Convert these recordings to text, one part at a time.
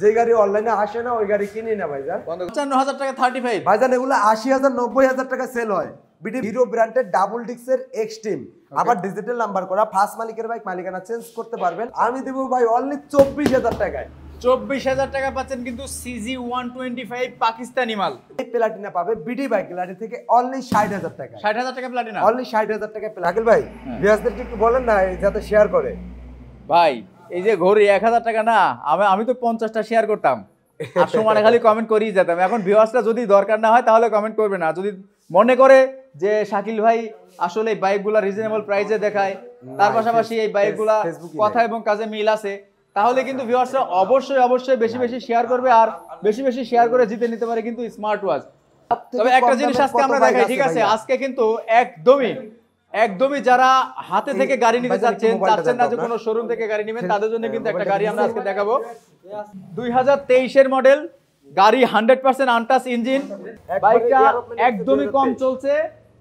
যে গাড়ি অনলাইনে আসে না ওই গাড়ি কিনি না ভাইজান। 55,000 টাকা 35 ভাইজান এগুলো 80,000 90,000 টাকা সেল হয়। বিডি হিরো ব্র্যান্ডের ডাবল ডিক্সের এক্সট্রিম, আবার ডিজিটাল নাম্বার করা, ফার্স্ট মালিকের বাইক, মালিকানা চেঞ্জ করতে পারবেন। আমি দেব ভাই অনলি 24,000 টাকায়। 24,000 টাকা পাচ্ছেন কিন্তু সিজি 125 পাকিস্তানি মাল। এই প্লাটিনা পাবে বিডি বাইক গ্যালারি থেকে অনলি 60,000 টাকা। 60,000 টাকা প্লাটিনা, অনলি 60,000 টাকা। আকিল ভাই ভিউয়ারদেরকে একটু বলেন না যাতে শেয়ার করে। ভাই এই যে ঘড়ি 1000 টাকা না, আমি তো 50টা শেয়ার করতাম আর সমানে খালি কমেন্ট করেই যেতাম। এখন ভিউয়ার্সরা যদি দরকার না হয় তাহলে কমেন্ট করবে না, যদি মনে করে যে শাকিল ভাই আসলে এই বাইকগুলা রিজনেবল প্রাইসে দেখায়, তার পাশাপাশি এই বাইকগুলা কথা এবং কাজে মিল আছে, তাহলে কিন্তু ভিউয়ার্সরা অবশ্যই বেশি বেশি শেয়ার করবে, আর বেশি বেশি শেয়ার করে জিতে নিতে পারে কিন্তু স্মার্ট ওয়াচ। তবে একটা জিনিস আজকে আমরা দেখাই, ঠিক আছে, আজকে কিন্তু একদমই যারা হাতে থেকে গাড়ি নিতে চাচ্ছেন না যে কোনো শোরুম থেকে গাড়ি নেবেন, তাদের জন্য কিন্তু একটা গাড়ি আমরা আজকে দেখাবো। 2023 এর মডেল গাড়ি, 100% আনটাচ ইঞ্জিন, বাইকটা একদমই কম চলছে,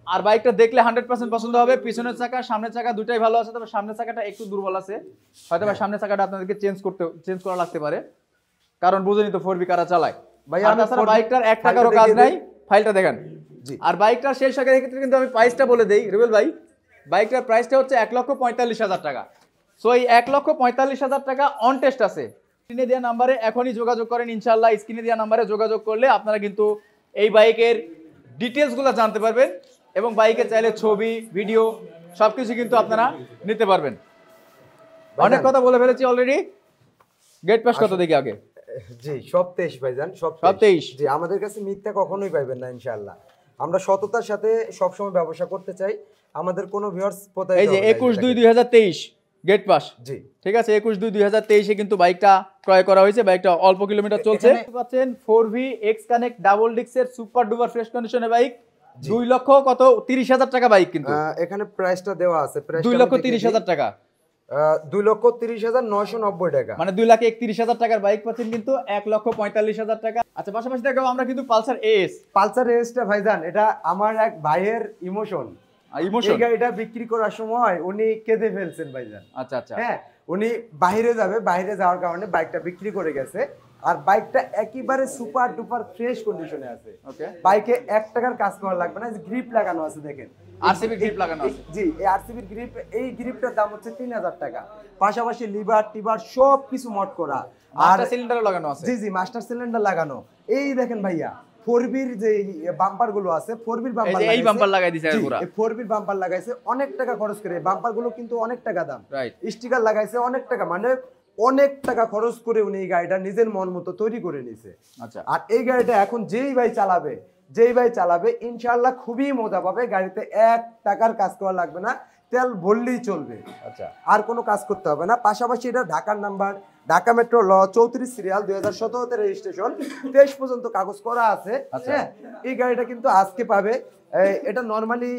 আর বাইকটা দেখলে 100% পছন্দ হবে। পিছনের চাকা সামনের চাকা দুটাই ভালো আছে, তবে সামনের চাকাটা একটু দুর্বল আছে, হয়তো বা সামনের চাকাটা আপনাদেরকে চেঞ্জ করা লাগতে পারে, কারণ বুঝেনি তো 4B কারা চালায় ভাই। আর তাছাড়া বাইকটার 1 টাকারও কাজ নাই, ফাইলটা দেখেন। আর বাইকটা শেষ আগে ক্ষেত্রে কিন্তু আমি প্রাইসটা বলে দেই রুবেল ভাই, বাইকটার প্রাইসটা হচ্ছে 1,45,000 টাকা। সো এই 1,45,000 টাকা অন টেস্ট আছে। স্ক্রিনে দেওয়া নাম্বারে এখনই যোগাযোগ করেন ইনশাআল্লাহ। স্ক্রিনে দেওয়া নাম্বারে যোগাযোগ করলে আপনারা কিন্তু এই বাইকের ডিটেলসগুলো জানতে পারবেন, এবং বাইকে চাইলে ছবি ভিডিও সবকিছু কিন্তু আপনারা নিতে পারবেন। অনেক কথা বলে ফেলেছি অলরেডি। গেট পাস কত দেখি আগে? জি সব 23 ভাইজান, সব 23। জি আমাদের কাছে মিথ্যা কখনোই পাইবেন না ইনশাআল্লাহ। আমরা সততার সাথে সব সময় ব্যবসা করতে চাই। আমাদের কোনো ভিউয়ার্স প্রতারিত এই যে 21/2/2023 গেট পাস, জি ঠিক আছে, 21/2/2023 এ কিন্তু বাইকটা ক্রয় করা হয়েছে। বাইকটা অল্প কিলোমিটার চলছে। পাচ্ছেন 4V X Connect ডাবল ডিক্সের সুপার ডুপার ফ্রেশ কন্ডিশনের বাইক। 2,30,000 টাকা বাইক, কিন্তু এখানে প্রাইসটা দেওয়া আছে, প্রাইস 2,30,000 টাকা, 2,30,990 টাকা, মানে 2,31,000 টাকার বাইক পাচ্ছেন কিন্তু 1,45,000 টাকা। আচ্ছা, পাশাপাশি দেখাবো আমরা কিন্তু পালসার এসটা ভাইজান, এটা আমার এক ভাইয়ের ইমোশন। এই গাড়িটা বিক্রি করার সময় উনি কেঁদে ফেলছেন ভাইজান। আচ্ছা হ্যাঁ, উনি বাইরে যাওয়ার কারণে বাইকটা বিক্রি করে গেছে। আর বাইকটা একেবারে সুপার ডুপার ফ্রেশ কন্ডিশনে আছে। বাইকে 1 টাকার কাজ করা লাগবে না, গ্রিপ লাগানো আছে, দেখেন আরসিবি গ্রিপ লাগানো আছে। জি, এই আরসিবি গ্রিপ, এই গ্রিপটার দাম হচ্ছে 3,000 টাকা। পাশাপাশি লিভার টিভার সব কিছু মড করা, আর সিলিন্ডার লাগানো আছে। জি মাস্টার সিলিন্ডার লাগানো। এই দেখেন ভাইয়া 4B'র যে বাম্পার গুলো আছে, 4B'র বাম্পার, এই বাম্পার লাগাই দিয়েছে পুরো। এই 4B'র বাম্পার লাগাইছে, অনেক টাকা খরচ করে। বাম্পার গুলো কিন্তু অনেক টাকা দাম, স্টিকার লাগাইছে অনেক টাকা, মানে অনেক টাকা খরচ করে উনি এই গাড়িটা নিজের মন মতো তৈরি করে নিয়েছে। আচ্ছা, আর এই গাড়িটা এখন যেই ভাই চালাবে ইনশাআল্লাহ খুবই মজা পাবে। গাড়িতে 1 টাকার কাজ করা লাগবে না, তেল ভরলেই চলবে। আচ্ছা, আর কোনো কাজ করতে হবে না। পাশাপাশি এটা ঢাকার নাম্বার, ঢাকা মেট্রো ল 34 সিরিয়াল, 2017 রেজিস্ট্রেশন, 23 পর্যন্ত কাগজ করা আছে। হ্যাঁ, এই গাড়িটা কিন্তু আজকে পাবে। এটা নরমালি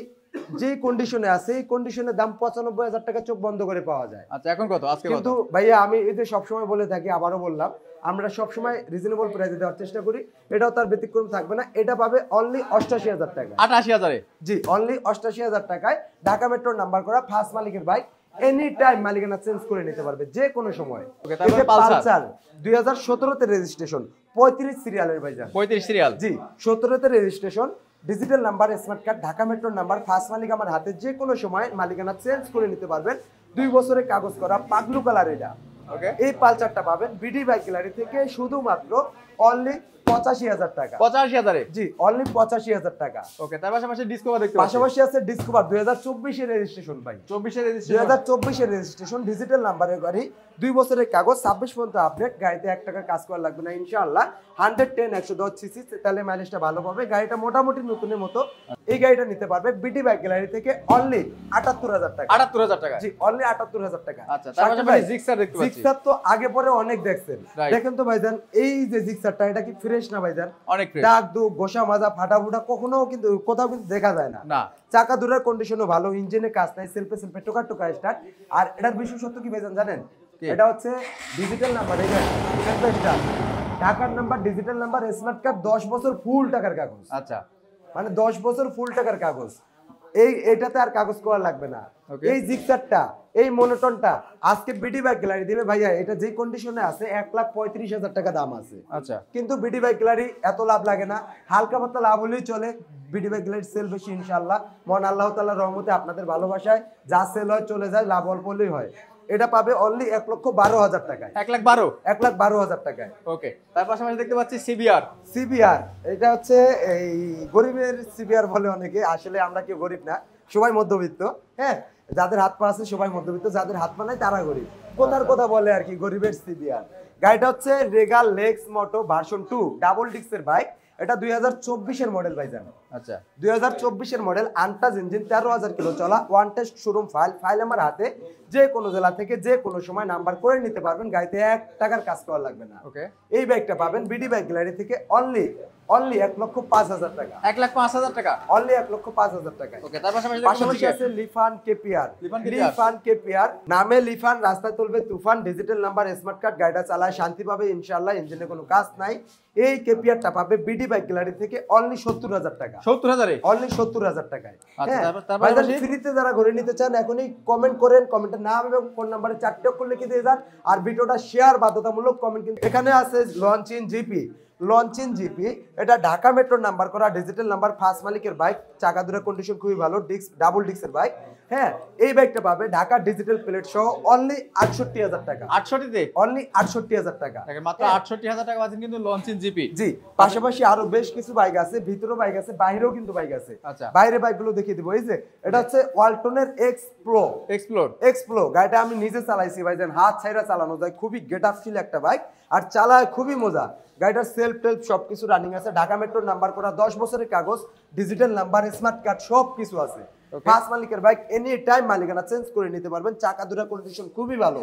যে কন্ডিশনে আছে, এই কন্ডিশনের দাম 95,000 টাকা চোখ বন্ধ করে পাওয়া যায়। আচ্ছা, এখন কত আজকে? কিন্তু ভাইয়া আমি এই যে সবসময় বলে থাকি, আবারও বললাম, আমরা সবসময় রিজনেবল প্রাইসে দেওয়ার চেষ্টা করি। এটাও তার ব্যতিক্রম থাকবে না। এটা পাবে অনলি 88,000 টাকা। 88,000? জি, অনলি 88,000 টাকায় ঢাকা মেট্রোর নাম্বার করা ফার্স্ট মালিকের বাইক। এনি টাইম মালিকানা চেঞ্জ করে নিতে পারবে যে কোনো সময়। পালসার 2017 তে রেজিস্ট্রেশন, 35 সিরিয়ালের ভাইজান। 35 সিরিয়াল? জি, 17 তে registration, digital number, smart card, Dhaka মেট্রোর নাম্বার, ফার্স্ট মালিক আমার হাতে, যে কোনো সময় মালিকানা চেঞ্জ করে নিতে পারবেন। 2 বছরের কাগজ করা, পাগলু কালার এটা। এই পালসারটা পাবেন বিডি বাইক গ্যালারি থেকে শুধুমাত্র অনলি 85,000 টাকা। 85,000 এ? জি, অনলি 85,000 টাকা। ওকে, তার পাশাপাশি ডিসকভার দেখতে পাচ্ছি। পাশাপাশি আছে ডিসকভার 2024 এর রেজিস্ট্রেশন ভাই। 2024 এর রেজিস্ট্রেশন, ডিজিটাল নাম্বারের গাড়ি, 2 বছরের কাগজ, 26 পর্যন্ত আপডেট। গাড়িতে 1 টাকার কাজ করা লাগবে না ইনশাআল্লাহ। 110 সিসি, তাহলে মাইলেজটা ভালো পাবে। গাড়িটা মোটামুটি নতুনের মতো। এই গাড়িটা নিতে পারবে বিডি বাইক গ্যালারি থেকে অনলি 78,000 টাকা। 78,000 টাকা? জি, অনলি 78,000 টাকা। আচ্ছা, তার পাশাপাশি জিক্সার দেখতে পাচ্ছি। জিক্সার তো আগে পরে অনেক দেখছেন। দেখেন তো ভাইজান, এই যে জিক্সারটা, এটা কি ফ্রেশ না ভাইজান? অনেক ফ্রেশ। দাগ দুগ গোসা মাজা ফাটাফুটা কোথাও কিন্তু দেখা যায় না। চাকা দুটার কন্ডিশনও ভালো, ইঞ্জিনে কাজ নাই, সেলফে টোকা স্টার্ট। আর এটার বিশেষত্ব কি ভাইজান জানেন? এটা হচ্ছে ডিজিটাল নাম্বার। এটা ঢাকার number, digital number, smart card, 10 বছর ফুল টাকার কাগজ। আচ্ছা, মানে 10 বছর ফুল টাকার কাগজ। এটাতে আর কাগজ করা লাগবে না। এই জিক্সারটা এই মনোটনটা আজকে বিডি বাইক গ্যালারি দিবে ভাইয়া, এটা যে কন্ডিশনে আছে 1,35,000 টাকা দাম আছে। আচ্ছা, কিন্তু বিডি বাইক গ্যালারি এত লাভ লাগে না, হালকা পাতলা লাভ হলেই চলে। বিডি বাইক গ্যালারি সেল বেশি ইনশাআল্লাহ, মহান আল্লাহ তাআলার রহমতে আপনাদের ভালোবাসায় যা সেল হয় চলে যায়, লাভ অল্প হলেই হয়। এটা পাবে অনলি 1,12,000 টাকায়। 1,12,000 টাকায়। ওকে, তার পাশাপাশি দেখতে পাচ্ছি সিবিআর। এটা হচ্ছে এই গরিবের সিবিআর বলে অনেকে, আসলে আমরা কেউ গরিব না, সবাই মধ্যবিত্ত। হ্যাঁ, যাদের হাত পা আছে সবাই মধ্যবিত্ত, যাদের হাত পা নাই তারা গরিব। কোথার কথা বলে আর কি, গরিবের সিবিআর। গাড়িটা হচ্ছে রেগাল লেক্স মোটো ভার্সন 2 ডাবল ডিস্কের বাইক। এটা 2024 এর মডেল ভাইজান। আচ্ছা, 2024 এর মডেল, আনটাচ ইঞ্জিন, 13,000 কিলো চলা, ওয়ান টেস্ট শোরুম ফাইল আমার হাতে। যে কোনো জেলা থেকে যে কোনো সময় নাম্বার করে নিতে পারবেন, গাড়িতে 1 টাকার কাজ করা লাগবে না। ওকে, এই বাইকটা পাবেন বিডি বাইক গ্যালারি থেকে অনলি 1,05,000 টাকা। 1,05,000 টাকা, অনলি 1,05,000 টাকা। ওকে, তার পাশাপাশি আছে লিফান কেপিআর নামে লিফান, রাস্তায় চলবে তুফান, ডিজিটাল নাম্বার, স্মার্ট কার্ড, গাড়িটা চালায় শান্তি পাবে ইনশাআল্লাহ, ইঞ্জিনে কোনো কাজ নাই। এই কেপিআরটা পাবে বিডি বাইক গ্যালারি থেকে অনলি 70,000 টাকা। 70,000 অনলি 70,000 টাকায়। আচ্ছা, তারপর ভাইজান ফ্রিতে যারা ঘরে নিতে চান এখনই কমেন্ট করেন, কমেন্টে নাম এবং ফোন নাম্বারে 4টি অক্ষর লিখে দিয়ে যান, আর ভিডিওটা শেয়ার বাধ্যতামূলক। কমেন্ট কিন্তু এখানে আছে লঞ্চিন জিপি, এটা ঢাকা মেট্রো নাম্বার করা, ডিজিটাল নাম্বার, ফার্স্ট মালিকের বাইক, চাকা দুটো কন্ডিশন খুবই ভালো, ডাবল ডিস্কের বাইক। হ্যাঁ, এই বাইকটা পাবে ঢাকা ডিজিটাল প্লেট সহ অনলি 68,000 টাকা। 68 তে অনলি 68,000 টাকা, মাত্র 68,000 টাকা পাচ্ছেন কিন্তু লঞ্চিন জিপি। জি, পাশাপাশি আরো বেশ কিছু বাইক আছে, ভিতরেও বাইক আছে, বাইরেও কিন্তু বাইক আছে। আচ্ছা, বাইরে বাইকগুলো দেখিয়ে দিব। এই যে এটা হচ্ছে ওয়ালটনের এক্সপ্লোর, গাড়িটা আমি নিজে চালাইছি ভাইজান, হাত ছাইরা চালানো যায়, খুবই গেট আপ ছিল একটা বাইক, আর চালায় খুবই মজা। গাড়িটার সেলফ টেলফ সবকিছু রানিং আছে, ঢাকা মেট্রোর নাম্বার করা, 10 বছরের কাগজ, ডিজিটাল নাম্বার, স্মার্ট কার্ড সবকিছু আছে। ফার্স্ট মালিকের বাইক, এনি টাইম মালিকানা চেঞ্জ করে নিতে পারবেন, চাকা দুটো কন্ডিশন খুবই ভালো।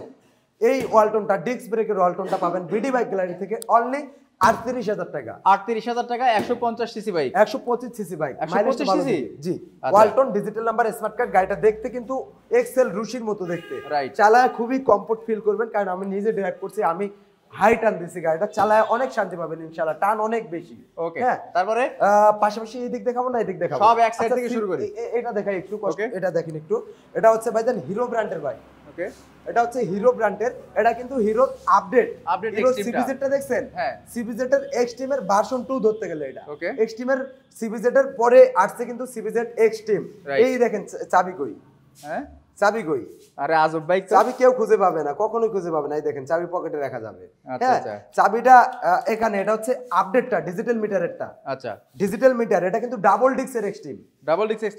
এই ওয়ালটনটা, ডিস্ক ব্রেকের ওয়ালটনটা পাবেন বিডি বাইক গ্যালারি থেকে অনলি 38,000 টাকা। 38,000 টাকা 150 CC bike, 125 CC bike, 125 CC. জি, Walton digital number, smart card. গাড়িটা দেখতে কিন্তু এক্সেল রুশির মতো দেখতে, চালায় খুবই কমফোর্ট ফিল করবেন, কারণ আমি নিজে ড্রাইভ করছি, আমি হাই টান দিছি, গাড়িটা চালায় অনেক শান্তি পাবেন ইনশাআল্লাহ, টান অনেক বেশি। ওকে, হ্যাঁ, তারপরে পাশাপাশি এই দিক দেখাবো না, এই দিক দেখাবো, সব এক সাইড থেকে শুরু করি। এটা দেখাই একটু, এটা দেখেন একটু। এটা হচ্ছে ভাইজান হিরো ব্র্যান্ডের বাইক। ওকে, এটা হচ্ছে হিরো ব্র্যান্ডের, এটা কিন্তু হিরো আপডেট হিরো সিবিজেডটা দেখছেন? হ্যাঁ, সিবিজেড এর এক্সট্রিম এর ভার্সন 2 ধরতে গেলে এটা এক্সট্রিম এর, সিবিজেড এর পরে আসছে কিন্তু সিবিজেড এক্সট্রিম। এই দেখেন চাবি কই, হ্যাঁ চাবি কই, আরে আজব বাইক, চাবি কেউ খুঁজে পাবে না, কখনোই খুঁজে পাবে না। এই দেখেন চাবি পকেটে রাখা যাবে। হ্যাঁ, চাবিটা এখানে, এটা হচ্ছে আপডেটটা, ডিজিটাল মিটারেরটা। আচ্ছা, ডিজিটাল মিটার, এটা কিন্তু ডাবল ডিস্কের এক্সট্রিম,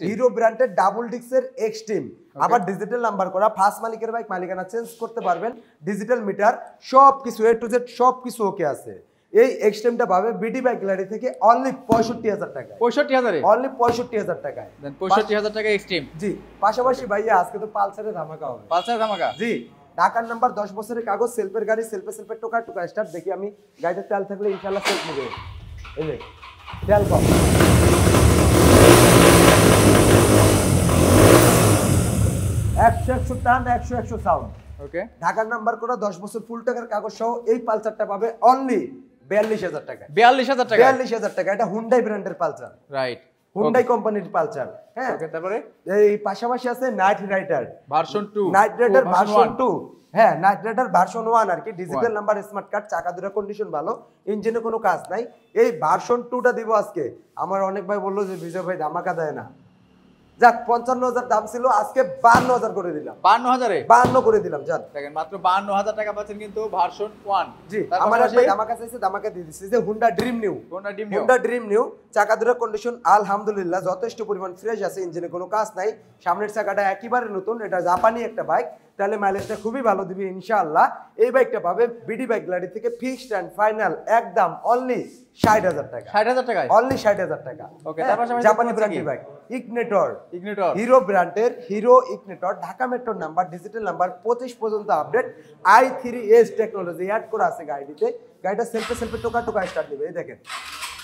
হিরো ব্র্যান্ডের ডাবল ডিস্কের এক্সট্রিম, আবার ডিজিটাল নাম্বার করা, ফার্স্ট মালিকের বাইক, মালিকানা চেঞ্জ করতে পারবেন, ডিজিটাল মিটার সবকিছু এ টু জেড সবকিছু ওকে আছে। এই এক্সট্রিমটা পাবে বিডি বাইক গ্যালারি থেকে অনলি 65,000 টাকা। 65,000 অনলি 65,000 টাকায়, 65,000 টাকা এক্সট্রিম। জি, পাশাপাশি ভাইয়া আজকে তো পালসারের ধামাকা হবে। পালসারের ধামাকা, জি, ঢাকার নাম্বার, 10 বছরের কাগজ, সেলফের গাড়ি, সেলফে টোকা স্টার্ট। দেখি আমি গাড়িতে তেল থাকলে ইনশাআল্লাহ সেলফ নেবে। এই যে তেল কম, 100 টান, 100 সাউন্ড। ওকে, ঢাকার নাম্বার করা, 10 বছর ফুল টাকার কাগজ সহ এই পালসারটা পাবে অনলি 42,000 টাকা। 42,000 টাকা, 42,000 টাকা। এটা হুন্ডাই ব্র্যান্ডের পালসার, রাইট, হুন্ডাই কোম্পানির পালসার। হ্যাঁ, তারপরে এই পাশাপাশি আছে নাইট রাইডার ভার্সন 2, হ্যাঁ নাইট রাইডার ভার্সন 1 আর কি, ডিজিটাল নাম্বার, স্মার্ট কার্ড, চাকা দুটো কন্ডিশন ভালো, ইঞ্জিনে কোনো কাজ নাই। এই ভার্সন 2টা দিব আজকে। আমার অনেক ভাই বললো যে বিজয় ভাই ধামাকা দেয় না, যাক 55,000 দাম ছিল, আজকে 52,000 করে দিলাম। 52 করে দিলাম, জান দেখেন মাত্র 52,000 টাকা পাচ্ছেন কিন্তু ভার্সন 1। জি, আমার ভাই ধামাকা চাইছে, ধামাকা দিয়ে দিছি। যে হুন্ডা ড্রিম নিউ, চাকা দুটো কন্ডিশন আলহামদুলিল্লাহ যথেষ্ট পরিমাণ ফ্রেশ আছে, ইঞ্জিনে কোনো কাজ নাই, সামনের চাকাটা একেবারে নতুন, এটা জাপানি একটা বাইক, তাহলে মাইলেজটা খুবই ভালো দিবে ইনশাআল্লাহ। এই বাইকটা পাবে বিডি বাইক গ্যালারি থেকে ফিক্সড এন্ড ফাইনাল একদম অনলি 60,000 টাকা। 60,000 টাকা, অনলি 60,000 টাকা। ওকে, তারপর জাপানি ব্র্যান্ডের বাইক ইগনিটর, হিরো ব্র্যান্ডের হিরো ইগনিটর, ঢাকা মেট্রোর নাম্বার, ডিজিটাল নাম্বার, 25 পর্যন্ত আপডেট, i3s টেকনোলজি অ্যাড করা আছে গাড়িতে। গাড়িটা সেলফে টোকা স্টার্ট দিবে। এই দেখেন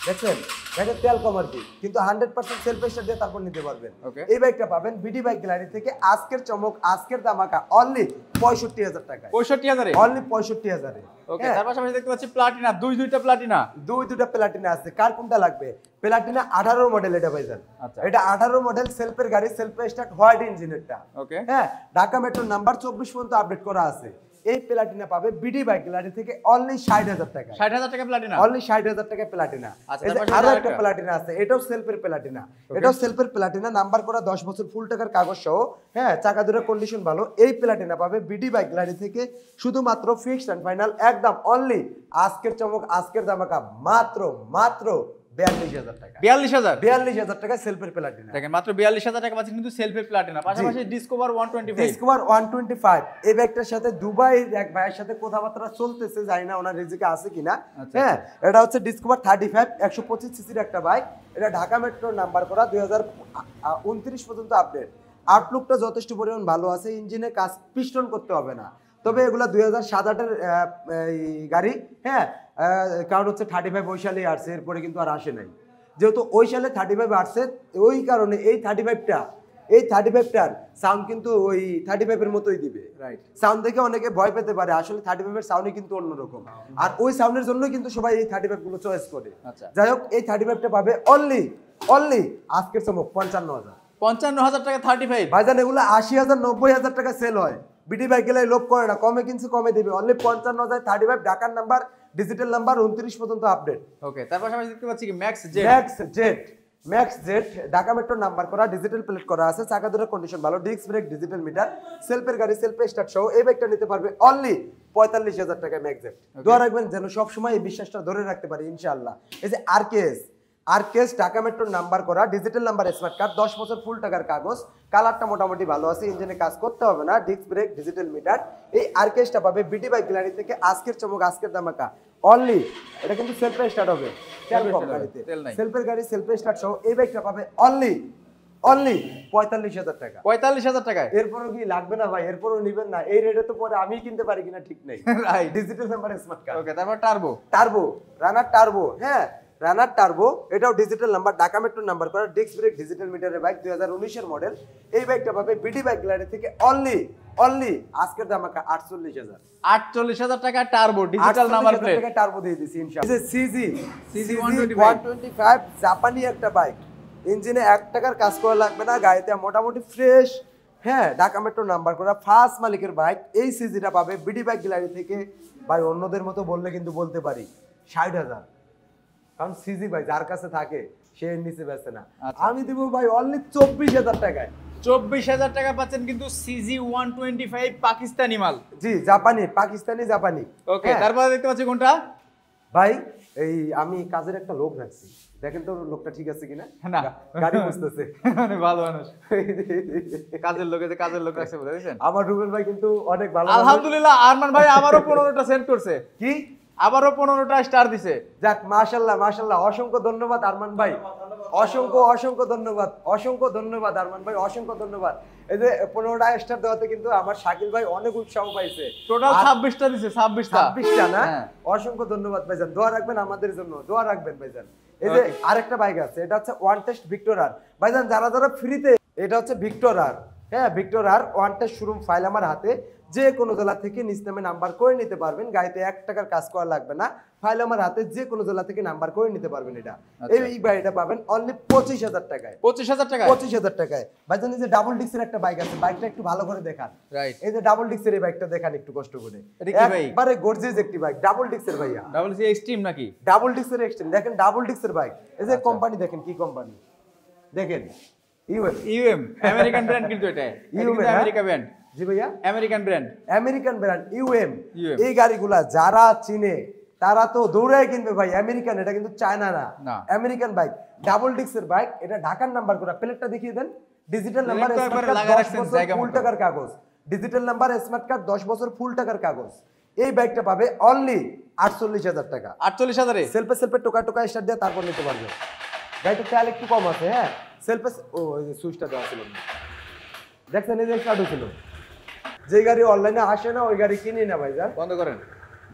দেখছেন গাড়ির তেল কমার কি, কিন্তু 100% সেলফ স্টার্ট দিয়ে তারপর নিতে পারবেন। এই বাইকটা পাবেন বিডি বাইক গ্যালারি থেকে। আজকের চমক, আজকের ধামাকা অনলি 65,000 টাকা। 65,000 অনলি 65,000। ওকে, তার পাশাপাশি দেখতে পাচ্ছি প্লাটিনা, দুইটা প্লাটিনা, দুইটা প্লাটিনা আছে। কার কোনটা লাগবে? প্লাটিনা 18 মডেল এটা ভাইজান। এটা 18 মডেল সেলফের গাড়ি, সেলফ স্টার্ট হোয়াইট ইঞ্জিনেরটা। ওকে, হ্যাঁ, ঢাকা মেট্রো নাম্বার 24 পর্যন্ত আপডেট করা আছে। এই প্লাটিনা পাবে বিডি বাইক গ্যালারি থেকে অনলি 60,000 টাকা। 60,000 টাকা প্লাটিনা, অনলি 60,000 টাকা প্লাটিনা। আরো একটা প্লাটিনা আছে, এটাও সেলফের প্লাটিনা। এটাও সেলফের প্লাটিনা, নাম্বার করা 10 বছর, ফুল টাকার কাগজ সহ। হ্যাঁ, চাকা দুটোর কন্ডিশন ভালো। এই প্লাটিনা পাবে বিডি বাইক গ্যালারি থেকে শুধুমাত্র ফিক্সড এন্ড ফাইনাল একদম অনলি আজকের চমক, আজকের ধামাকা মাত্র 42,000 টাকা। 42,000 টাকা সেলফের প্লাটিনা। দেখেন মাত্র 42,000 টাকা পাচ্ছেন কিন্তু সেলফের প্লাটিনা। পাশাপাশি ডিসকভার 125 এই ব্যাগটার সাথে দুবাইয়ের এক ভাইয়ের সাথে কথাবার্তা চলতেছে, জানি না ওনার রিজিকে আছে কিনা। হ্যাঁ, এটা হচ্ছে ডিসকভার 35 125 সিসির একটা বাইক। এটা ঢাকা মেট্রো নাম্বার করা, 2029 পর্যন্ত আপডেট। আউটলুকটা যথেষ্ট পরিমাণ ভালো আছে, ইঞ্জিনে কাজ পিস্টন করতে হবে না। তবে এগুলা 2007-8 গাড়ি। হ্যাঁ, কারণ হচ্ছে 35 ওই সালেই আসছে, এরপরে কিন্তু আর আসে নাই। যেহেতু ওই সালে 35 আসছে, ওই কারণে এই 35টার সাউন্ড কিন্তু ওই 35 এর মতোই দিবে। রাইট, সাউন্ড দেখে অনেকে ভয় পেতে পারে, আসলে 35 এর সাউন্ডই কিন্তু অন্যরকম। আর ওই সাউন্ডের জন্য কিন্তু সবাই এই 35 গুলো চয়েস করে। যাই হোক, এই 35টা পাবে অনলি আজকের চমক 55,000 টাকা 35। ভাইজান এগুলো 80,000 90,000 টাকা সেল হয়। বিডি বাইক গেলে লোভ করে না, কমে কিনছে কমে দিবে। অনলি 55,000 35, ঢাকার নাম্বার, ডিজিটাল নাম্বার, 29 পর্যন্ত আপডেট। ওকে, তার পাশাপাশি দেখতে পাচ্ছি কি max Z Dhaka metro number করা, ডিজিটাল প্লেট করা আছে, চাকা দুটোর কন্ডিশন ভালো, ডিস্ক ব্রেক, ডিজিটাল মিটার, সেলফের গাড়ি, সেলফ স্টার্ট সহ এই বাইকটা নিতে পারবে অনলি 45,000 টাকা ম্যাক্স জেড। দোয়া রাখবেন যেন সব সময় এই বিশ্বাসটা ধরে রাখতে পারি ইনশাআল্লাহ। এই যে আরকেএস ঢাকা মেট্রোর নাম্বার করা, ডিজিটাল নাম্বার, স্মার্ট কার্ড, 10 বছর ফুল টাকার কাগজ, কালারটা মোটামুটি ভালো আছে, ইঞ্জিনে কাজ করতে হবে না, ডিস্ক ব্রেক, ডিজিটাল মিটার। এই আরকেএসটা পাবে বিডি বাইক গ্যালারি থেকে আজকের চমক, আজকের ধামাকা অনলি। এটা কিন্তু সেলফে স্টার্ট হবে, তেল কম গাড়িতে, সেলফের গাড়ি, সেলফে স্টার্ট সহ এই বাইকটা পাবে অনলি 45,000 টাকা। 45,000 টাকায় এরপরও কি লাগবে না ভাই? এরপরও নিবেন না? এই রেটে তো পরে আমি কিনতে পারি কিনা ঠিক নেই। Digital number, smart card. Okay, তারপর রানার টার্বো। হ্যাঁ, রানার টার্বো, এটাও digital number, Dhaka metro number করা, ডিস্ক ব্রেক, ডিজিটাল মিটারের বাইক, 2019 এর মডেল। এই বাইকটা পাবে বিডি বাইক গ্যালারি থেকে অনলি আজকের ধামাকা 48,000 টাকা টার্বো, ডিজিটাল নাম্বার প্লেট টাকা টার্বো দিয়ে দিছি ইনশাআল্লাহ। এই যে সিজি 125 জাপানি একটা বাইক, ইঞ্জিনে 1 টাকার কাজ করা লাগবে না, গাড়িতে মোটামুটি ফ্রেশ। হ্যাঁ, ঢাকা মেট্রো নাম্বার করা, ফার্স্ট মালিকের বাইক। এই সিজিটা পাবে বিডি বাইক গ্যালারি থেকে ভাই, অন্যদের মতো বললে কিন্তু বলতে পারি 60,000, কারণ সিজি ভাই যার কাছে থাকে সে নিচে বেচে না। আমি দিব ভাই অনলি 24,000 টাকায়। 24,000 টাকা পাচ্ছেন কিন্তু সিজি 125 পাকিস্তানি মাল। জি, পাকিস্তানি জাপানি। ওকে, তারপরে দেখতে পাচ্ছি কোনটা ভাই? এই আমি কাজের একটা লোক রাখছি, দেখেন তো লোকটা ঠিক আছে কিনা। না, গাড়ি বুঝতেছে, ভালো মানুষ, কাজের লোক রাখছে বুঝছেন। আমার রুবেল ভাই কিন্তু অনেক ভালো। আলহামদুলিল্লাহ, আরমান ভাই আমারও 15টা সেন্ড করছে। কি? আবারও 15টা স্টার দিছে। যাক, মাশাআল্লাহ, অসংখ্য ধন্যবাদ আরমান ভাই, অসংখ্য ধন্যবাদ আরমান ভাই, অসংখ্য ধন্যবাদ। এই যে 15টা স্টার দেওয়াতে কিন্তু আমার শাকিল ভাই অনেক উৎসাহ পাইছে। টোটাল 26টা দিছে, 26টা না? অসংখ্য ধন্যবাদ ভাইজান, দোয়া রাখবেন আমাদের জন্য, দোয়া রাখবেন ভাইজান। এই যে আরেকটা বাইক আছে, এটা হচ্ছে ওয়ান টেস্ট ভিক্টর আর। ভাইজান যারা ফ্রিতে, এটা হচ্ছে ভিক্টর আর। হ্যাঁ, ভিক্টর আর ওয়ান টেস্ট শোরুম ফাইল আমার হাতে, যে কোনো জেলা থেকে নিজ নামে নাম্বার করে নিতে পারবেন, গাড়িতে 1 টাকার কাজ করা লাগবে না, ফাইল আমার হাতে, যে কোনো জেলা থেকে নাম্বার করে নিতে পারবেন। এটা এই গাড়িটা পাবেন অনলি 25,000 টাকায়। 25,000 টাকায় ভাইজান। এই যে ডাবল ডিক্সের একটা বাইক আছে, বাইকটা একটু ভালো করে দেখান। এই যে ডাবল ডিক্সের এই বাইকটা দেখান একটু কষ্ট করে। একবারে গর্জিয়াস একটি বাইক, ডাবল ডিক্সের ভাইয়া। ডাবল ডিক্স এক্সট্রিম নাকি? ডাবল ডিক্সের এক্সট্রিম, দেখেন ডাবল ডিক্সের বাইক। এই যে কোম্পানি দেখেন, কি কোম্পানি দেখেন, ইউএম আমেরিকান ব্র্যান্ড কিন্তু এটা। American brand. জি ভাইয়া, আমেরিকান ব্র্যান্ড ইউএম। এই গাড়িগুলা যারা চিনে তারা তো দৌড়ায় কিনবে ভাই। আমেরিকান, এটা কিন্তু চায়না না, আমেরিকান বাইক, ডাবল ডিক্সের বাইক। এটা ঢাকার নাম্বার করা, প্লেটটা দেখিয়ে দেন, ডিজিটাল নাম্বার, ফুল টাকার কাগজ, ডিজিটাল নাম্বার, স্মার্ট কার্ড, 10 বছর ফুল টাকার কাগজ। এই বাইকটা পাবে অনলি 48,000 টাকা। 48,000 এ সেলফে টোকা স্টার্ট দিয়ে তারপর নিতে পারবে। গাড়িটা তেল একটু কম আছে। হ্যাঁ, সেলফে সুইচটা দেওয়া ছিল, দেখছেন, এই যে স্টার্ট হয়েছিল। যে গাড়ি অনলাইনে আসে না ওই গাড়ি কিনি না ভাইজান, বন্ধ করেন।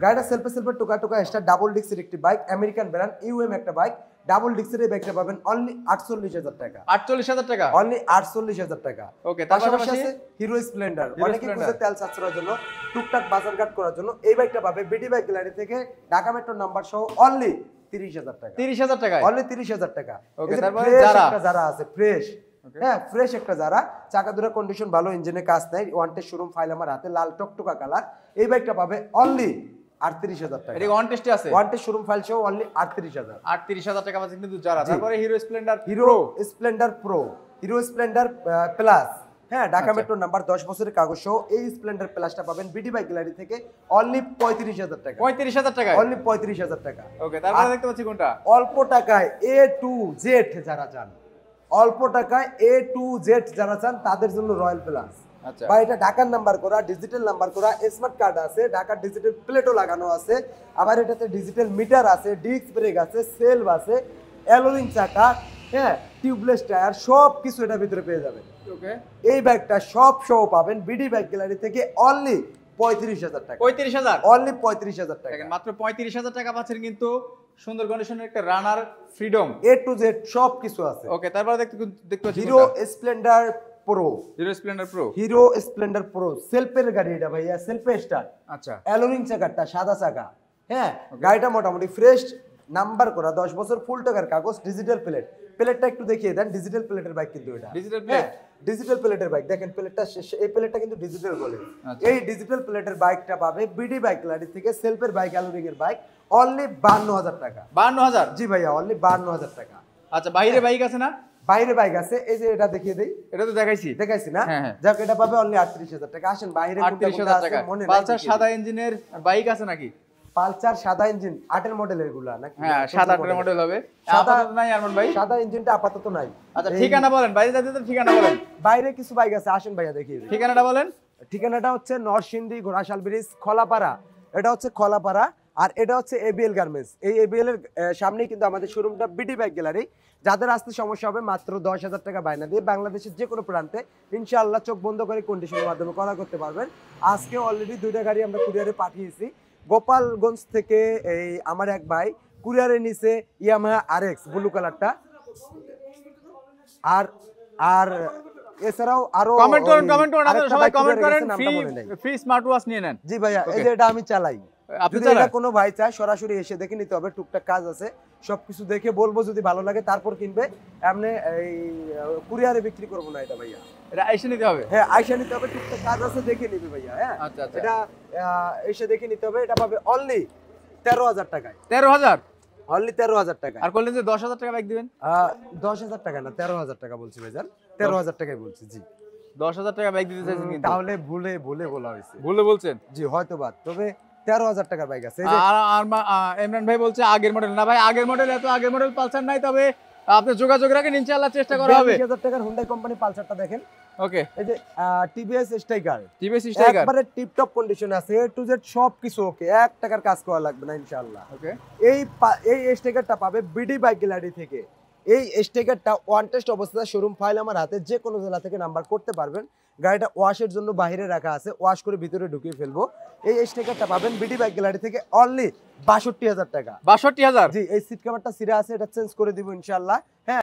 গাড়িটা সেলফে সেলফে টোকা টোকা এক্সট্রা ডাবল ডিক্সের একটি বাইক, আমেরিকান ব্র্যান্ড ইউএম একটা বাইক, ডাবল ডিক্সের এই বাইকটা পাবেন অনলি 48,000 টাকা। 48,000 টাকা, অনলি 48,000 টাকা। ওকে, পাশাপাশি আছে হিরো স্প্লেন্ডার, অনেকে খুঁজে তেল সাশ্রয়ের জন্য, টুকটাক বাজার ঘাট করার জন্য এই বাইকটা পাবে বিডি বাইক গ্যালারি থেকে ঢাকা মেট্রো নাম্বার সহ অনলি 30,000 টাকা। 30,000 টাকা, অনলি 30,000 টাকা। ওকে, তারপরে যারা আছে ফ্রেশ, হ্যাঁ ফ্রেশ একটা যারা, চাকা দুটো কন্ডিশন ভালো, ইঞ্জিনে কাজ নাই, ওয়ান টেস্ট শোরুম ফাইল আমার হাতে, লাল টকটকা কালার, এই বাইকটা পাবে অনলি 38,000 টাকা। এটা ওয়ান টেস্টে আছে, ওয়ান টেস্ট শোরুম ফাইল সহ অনলি 38,000। 38,000 টাকা পাচ্ছেন কিন্তু যারা। তারপরে hero Splendor Pro, Hero Splendor plus, হ্যাঁ ঢাকা মেট্রো নাম্বার 10 বছরের কাগজ সহ এই স্প্লেন্ডার প্লাসটা পাবেন বিডি বাইক গ্যালারি থেকে অনলি 35,000 টাকা। 35,000 টাকা, অনলি 35,000 টাকা। ওকে, তারপরে দেখতে পাচ্ছি কোনটা অল্প টাকায় এ টু জেড যারা চান, অল্প টাকায় এ টু জেড যারা চান তাদের জন্য রয়্যাল প্লাস। আচ্ছা, বা এটা ঢাকার নাম্বার করা, ডিজিটাল নাম্বার করা, স্মার্ট কার্ড আছে, ঢাকার ডিজিটাল প্লেটও লাগানো আছে, আবার এটাতে ডিজিটাল মিটার আছে, ডিস্ক ব্রেক আছে, সেলফ আছে, অ্যালোরিং চাকা, হ্যাঁ টিউবলেস টায়ার, সব কিছু এটার ভিতরে পেয়ে যাবেন। ওকে, এই বাইকটা সব সহ পাবেন বিডি বাইক গ্যালারি থেকে অনলি 35,000 টাকা। 35,000, অনলি 35,000 টাকা। দেখেন মাত্র 35,000 টাকা পাচ্ছেন কিন্তু সুন্দর কন্ডিশনের একটা Runner Freedom, A to Z সব কিছু আছে। ওকে, তারপরে দেখতে পাচ্ছি Hero Splendor Pro, Hero Splendor Pro, Hero Splendor Pro সেলফের গাড়ি এটা ভাইয়া, সেলফে স্টার্ট, আচ্ছা, অ্যালোরিং চাকাটা, সাদা চাকা, হ্যাঁ গাড়িটা মোটামুটি ফ্রেশ, নাম্বার করা, 10 বছর, ফুল টাকার কাগজ, ডিজিটাল প্লেট, প্লেটটা একটু দেখিয়ে দেন, ডিজিটাল প্লেটের বাইক কিন্তু এটা, ডিজিটাল প্লেট, ডিজিটাল প্লেটের বাইক, দেখেন প্লেটটা, এই প্লেটটা কিন্তু ডিজিটাল বলে। এই ডিজিটাল প্লেটের বাইকটা পাবে বিডি বাইক গ্যালারি থেকে, সেলফের বাইক, অ্যালোরিং এর বাইক অনলি 52,000 টাকা। 52,000, জি ভাইয়া, অনলি 52,000 টাকা। আচ্ছা, বাইরে বাইক আছে না? বাইরে বাইক আছে, এই যে এটা দেখিয়ে দেই, এটা তো দেখাইছি না, হ্যাঁ, হ্যাঁ, যাক এটা পাবে অনলি 38,000 টাকা। আসেন বাইরে 38,000 টাকা। পালসার সাদা ইঞ্জিনের বাইক আছে নাকি? পালসার সাদা ইঞ্জিন 8 এর মডেলের গুলা নাকি? হ্যাঁ, 7-8 এর মডেল হবে, আপাতত নাই আরমান ভাই, সাদা ইঞ্জিনটা আপাতত নাই। আচ্ছা, ঠিকানা বলেন, বাইরে যাতে তো ঠিকানা বলেন। বাইরে কিছু বাইক আছে, আসেন ভাইয়া দেখিয়ে দিই। ঠিকানাটা বলেন। ঠিকানাটা হচ্ছে নরসিংদী ঘোড়াশাল ব্রিজ, খলাপাড়া, এটা হচ্ছে খলাপাড়া, আর এটা হচ্ছে এবিএল গার্মেন্টস। এই এবিএল এর সামনেই কিন্তু আমাদের শোরুমটা বিডি বাইক গ্যালারি। যাদের আসতে সমস্যা হবে মাত্র 10,000 টাকা বায়না দিয়ে বাংলাদেশের যে কোনো প্রান্তে ইনশাআল্লাহ চোখ বন্ধ করে কন্ডিশনের মাধ্যমে করা করতে পারবেন। আজকে অলরেডি 2টা গাড়ি আমরা কুরিয়ারে পাঠিয়েছি। গোপালগঞ্জ থেকে এই আমার এক ভাই কুরিয়ারে নিছে ইয়ামাহা আরএক্স ব্লু কালারটা, আর আর এছাড়াও আরো কমেন্ট করেন আপনারা সবাই কমেন্ট করেন, ফ্রি স্মার্ট ওয়াচ নিয়ে নেন। জি ভাইয়া, এই যে এটা আমি চালাই, যদি এটা কোনো ভাই চায় সরাসরি এসে দেখে নিতে হবে, টুকটাক কাজ আছে, সবকিছু দেখে বলবো, যদি ভালো লাগে তারপর কিনবে। এমনি এই কুরিয়ারে বিক্রি করবো না এটা ভাইয়া, এটা এসে নিতে হবে। হ্যাঁ আইসা নিতে হবে, টুকটাক কাজ আছে দেখে নিবে ভাইয়া। হ্যাঁ আচ্ছা, আচ্ছা, এটা এসে দেখে নিতে হবে। এটা পাবে অনলি 13,000 টাকায়। 13,000, অনলি 13,000 টাকায়। আর বললেন যে 10,000 টাকা বাইক দিবেন? 10,000 টাকা না, 13,000 টাকা বলছি ভাইজান, 13,000 টাকাই বলছি। জি, 10,000 টাকা বাইক দিতে চাইছেন কিন্তু, তাহলে ভুলে বলা হয়েছে, ভুলে বলছেন। জি হয়তো বা, তবে 13,000 টাকার বাইক আছে। আর ইমরান ভাই বলছে আগের মডেল না ভাই, আগের মডেল পালসার নাই, তবে আপনি যোগাযোগ রাখেন, ইনশাআল্লাহ চেষ্টা করা হবে। 20,000 টাকার হুন্ডাই কোম্পানি পালসারটা দেখেন, ওকে, এই যে টিভিএস স্ট্রাইকার, একবারে একবারে টিপটপ কন্ডিশন আছে, এ টু জেড সবকিছু ওকে, 1 টাকার কাজ করা লাগবে না ইনশাআল্লাহ। ওকে, এই স্ট্রাইকারটা পাবে বিডি বাইক গ্যালারি থেকে। এই স্ট্রাইকারটা ওয়ান টেস্ট অবস্থায় শোরুম ফাইল আমার হাতে, যে কোনো জেলা থেকে নাম্বার করতে পারবেন। গাড়িটা ওয়াশের জন্য বাইরে রাখা আছে, ওয়াশ করে ভিতরে ঢুকিয়ে ফেলবো। এই স্ট্রাইকারটা পাবেন বিডি বাইক গ্যালারি থেকে অনলি 62,000 টাকা। 62,000, জি, এই সিট কভারটা ছিঁড়া আছে, এটা চেঞ্জ করে দিব ইনশাআল্লাহ। হ্যাঁ।